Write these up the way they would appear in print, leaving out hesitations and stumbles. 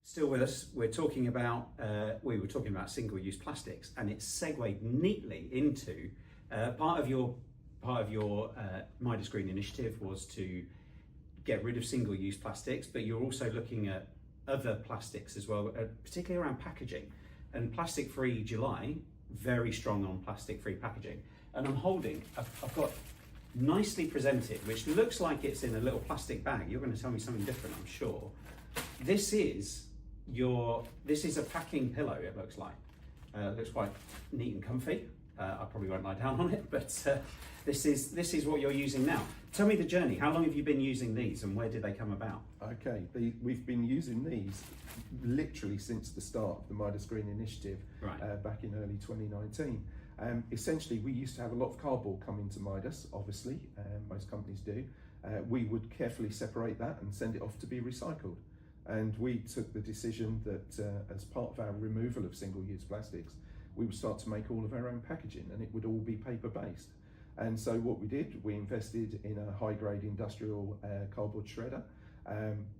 Still with us, we were talking about single-use plastics, and it segued neatly into part of your Midas Green initiative was to get rid of single-use plastics, but you're also looking at other plastics as well, particularly around packaging. And Plastic Free July, very strong on plastic-free packaging. And I've got nicely presented, which looks like it's in a little plastic bag. You're going to tell me something different, I'm sure. This is a packing pillow. It looks like. It looks quite neat and comfy. I probably won't lie down on it, but this is what you're using now. Tell me the journey. How long have you been using these, and where did they come about? Okay, we've been using these literally since the start of the Midas Green initiative, right. Back in early 2019. Essentially, we used to have a lot of cardboard come into Midas, obviously, most companies do. We would carefully separate that and send it off to be recycled. And we took the decision that as part of our removal of single-use plastics, we would start to make all of our own packaging, and it would all be paper-based. And so what we did, we invested in a high-grade industrial cardboard shredder.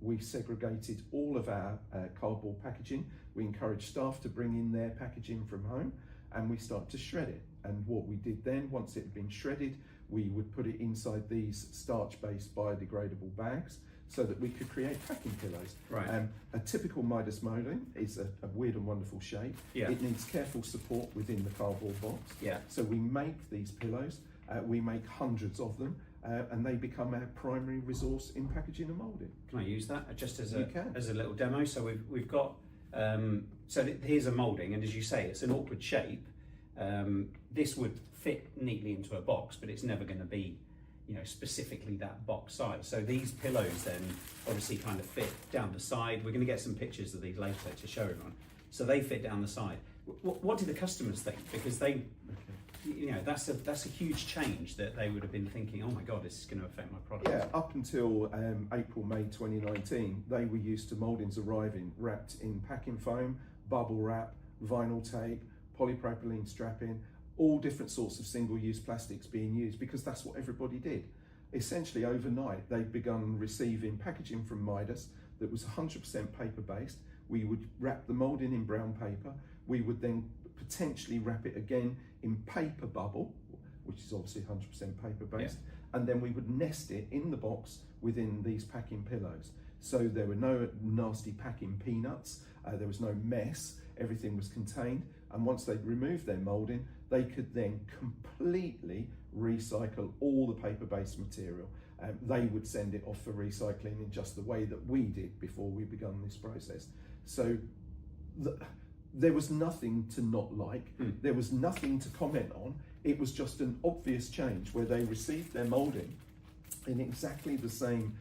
We segregated all of our cardboard packaging. We encouraged staff to bring in their packaging from home, and we started to shred it. And what we did then, once it had been shredded, we would put it inside these starch-based biodegradable bags so that we could create packing pillows. Right. A typical Midas molding is a weird and wonderful shape. Yeah. It needs careful support within the cardboard box. Yeah. So we make these pillows, we make hundreds of them, and they become our primary resource in packaging and moulding. Can I use that just as a little demo? So we've got, here's a moulding, and as you say, it's an awkward shape. This would fit neatly into a box, but it's never going to be, specifically that box size. So these pillows then obviously kind of fit down the side. We're going to get some pictures of these later to show everyone. So they fit down the side. What do the customers think? Because they, that's a huge change that they would have been thinking, oh my God, this is going to affect my product. Yeah, up until April, May 2019, they were used to mouldings arriving wrapped in packing foam, bubble wrap, vinyl tape, polypropylene strapping, all different sorts of single-use plastics being used because that's what everybody did. Essentially, overnight, they'd begun receiving packaging from Midas that was 100% paper-based. We would wrap the moulding in brown paper. We would then potentially wrap it again in paper bubble, which is obviously 100% paper-based, and then we would nest it in the box within these packing pillows. So there were no nasty packing peanuts, there was no mess, everything was contained, and once they'd removed their moulding, they could then completely recycle all the paper-based material. They would send it off for recycling in just the way that we did before we began this process. So there was nothing to not like, there was nothing to comment on. It was just an obvious change where they received their moulding in exactly the same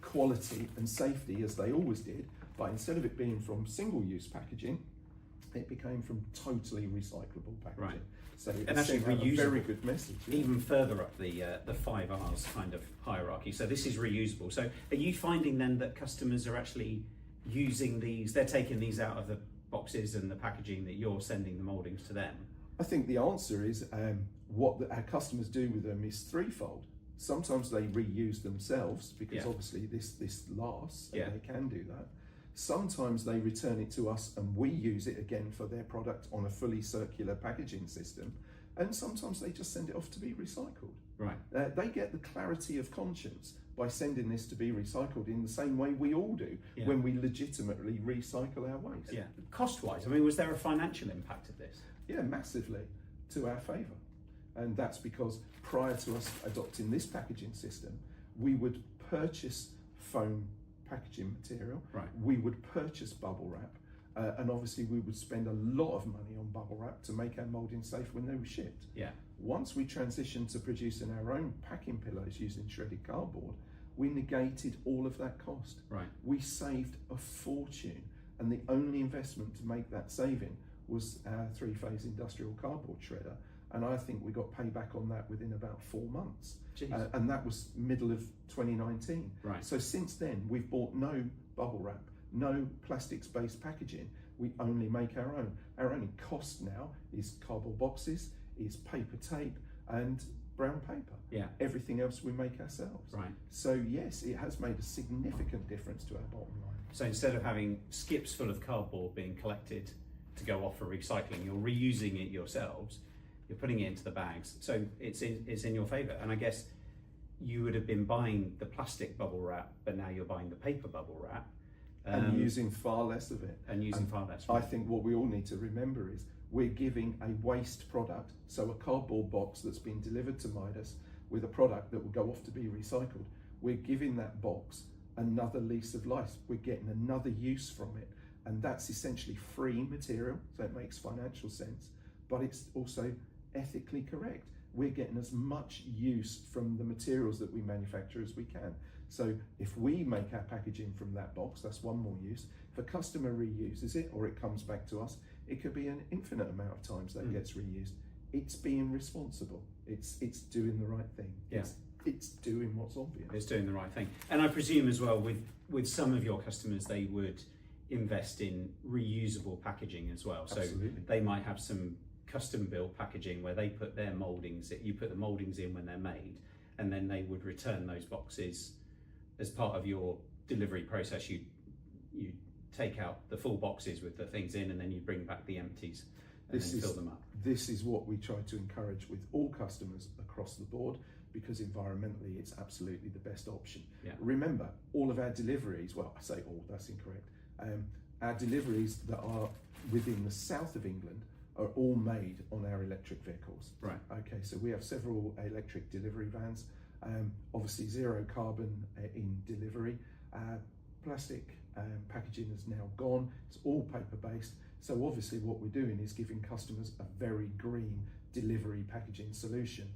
quality and safety as they always did, but instead of it being from single-use packaging, it became from totally recyclable packaging. Right. So and actually reusable. A very good message. Even further up the 5 R's kind of hierarchy. So this is reusable. So are you finding then that customers are actually using these, they're taking these out of the boxes and the packaging that you're sending the mouldings to them? I think the answer is what our customers do with them is threefold. Sometimes they reuse themselves because obviously this lasts and they can do that. Sometimes they return it to us and we use it again for their product on a fully circular packaging system. And sometimes they just send it off to be recycled. Right. They get the clarity of conscience by sending this to be recycled in the same way we all do when we legitimately recycle our waste. Yeah. Cost-wise, I mean, was there a financial impact of this? Yeah, massively to our favour. And that's because prior to us adopting this packaging system, we would purchase foam packaging material, we would purchase bubble wrap, and obviously we would spend a lot of money on bubble wrap to make our moulding safe when they were shipped. Yeah. Once we transitioned to producing our own packing pillows using shredded cardboard, we negated all of that cost. Right. We saved a fortune, and the only investment to make that saving was our 3-phase industrial cardboard shredder. And I think we got payback on that within about 4 months. And that was middle of 2019. Right. So since then, we've bought no bubble wrap, no plastics-based packaging. We only make our own. Our only cost now is cardboard boxes, is paper tape, and brown paper. Yeah. Everything else we make ourselves. Right. So yes, it has made a significant difference to our bottom line. So instead of having skips full of cardboard being collected to go off for recycling, you're reusing it yourselves. You're putting it into the bags. So it's in your favour. And I guess you would have been buying the plastic bubble wrap, but now you're buying the paper bubble wrap. And using far less of it. Far less. I think what we all need to remember is we're giving a waste product, so a cardboard box that's been delivered to Midas with a product that will go off to be recycled. We're giving that box another lease of life. We're getting another use from it. And that's essentially free material, so it makes financial sense, but it's also ethically correct. We're getting as much use from the materials that we manufacture as we can. So if we make our packaging from that box, that's one more use. If a customer reuses it or it comes back to us, it could be an infinite amount of times that gets reused. It's being responsible. It's doing the right thing. Yeah. It's doing what's obvious. It's doing the right thing. And I presume as well with some of your customers, they would invest in reusable packaging as well. So Absolutely. they might have some custom built packaging where they put their mouldings, you put the mouldings in when they're made, and then they would return those boxes as part of your delivery process. You take out the full boxes with the things in, and then you bring back the empties and then fill them up. This is what we try to encourage with all customers across the board, because environmentally it's absolutely the best option. Yeah. Remember, all of our deliveries, well, I say all, that's incorrect. Our deliveries that are within the south of England are all made on our electric vehicles. Right. Okay, so we have several electric delivery vans, obviously zero carbon in delivery. Plastic packaging is now gone, it's all paper based. So obviously what we're doing is giving customers a very green delivery packaging solution.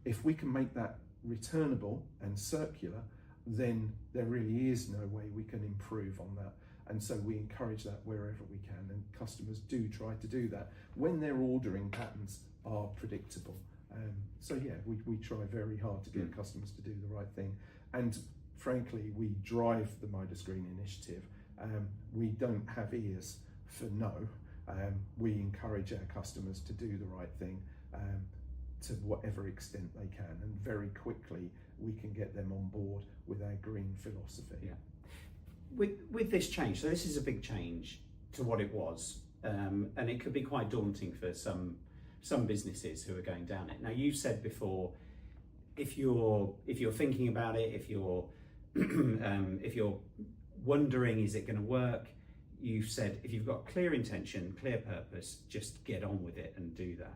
If we can make that returnable and circular, then there really is no way we can improve on that. And so we encourage that wherever we can, and customers do try to do that when their ordering patterns are predictable. So yeah, we try very hard to get customers to do the right thing. And frankly, we drive the Midas Green initiative. We don't have ears for no. We encourage our customers to do the right thing to whatever extent they can, and very quickly we can get them on board with our green philosophy. Yeah. With this change, so this is a big change to what it was, and it could be quite daunting for some businesses who are going down it. Now, you said before, if you're thinking about it, if you're if you're wondering, is it going to work? You've said if you've got clear intention, clear purpose, just get on with it and do that.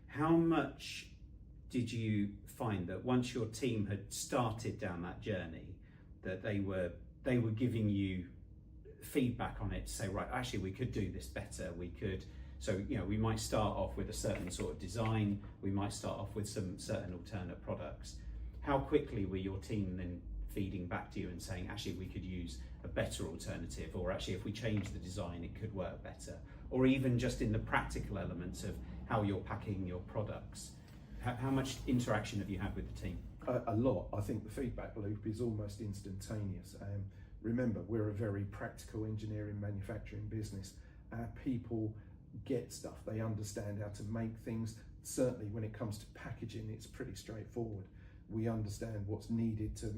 How much did you find that once your team had started down that journey, that they were giving you feedback on it to say, right, actually we could do this better, we could, so we might start off with a certain sort of design, we might start off with some certain alternate products. How quickly were your team then feeding back to you and saying, actually we could use a better alternative, or actually if we change the design it could work better, or even just in the practical elements of how you're packing your products? How much interaction have you had with the team? A lot. I think the feedback loop is almost instantaneous. Remember, we're a very practical engineering manufacturing business. Our people get stuff, they understand how to make things. Certainly when it comes to packaging, it's pretty straightforward. We understand what's needed to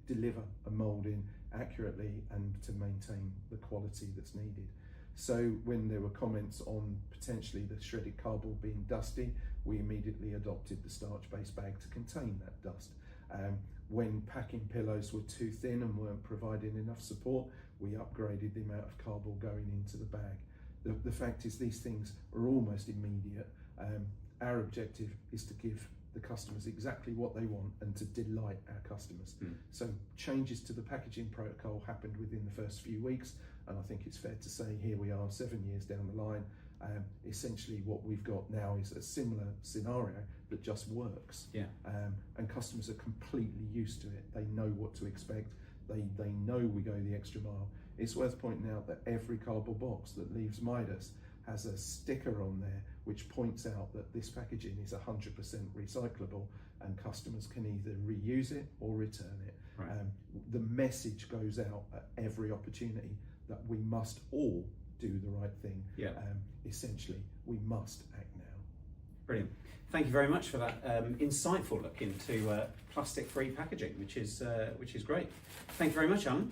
deliver a moulding accurately and to maintain the quality that's needed. So when there were comments on potentially the shredded cardboard being dusty, we immediately adopted the starch-based bag to contain that dust. When packing pillows were too thin and weren't providing enough support, we upgraded the amount of cardboard going into the bag. The fact is, these things are almost immediate. Our objective is to give the customers exactly what they want and to delight our customers. So changes to the packaging protocol happened within the first few weeks, and I think it's fair to say here we are 7 years down the line. Essentially what we've got now is a similar scenario that just works. Yeah. And customers are completely used to it. They know what to expect. They know we go the extra mile. It's worth pointing out that every cardboard box that leaves Midas has a sticker on there which points out that this packaging is 100% recyclable, and customers can either reuse it or return it. Right. The message goes out at every opportunity that we must all do the right thing. Yeah. Essentially, we must act now. Brilliant. Thank you very much for that insightful look into plastic-free packaging, which is great. Thank you very much, Alan.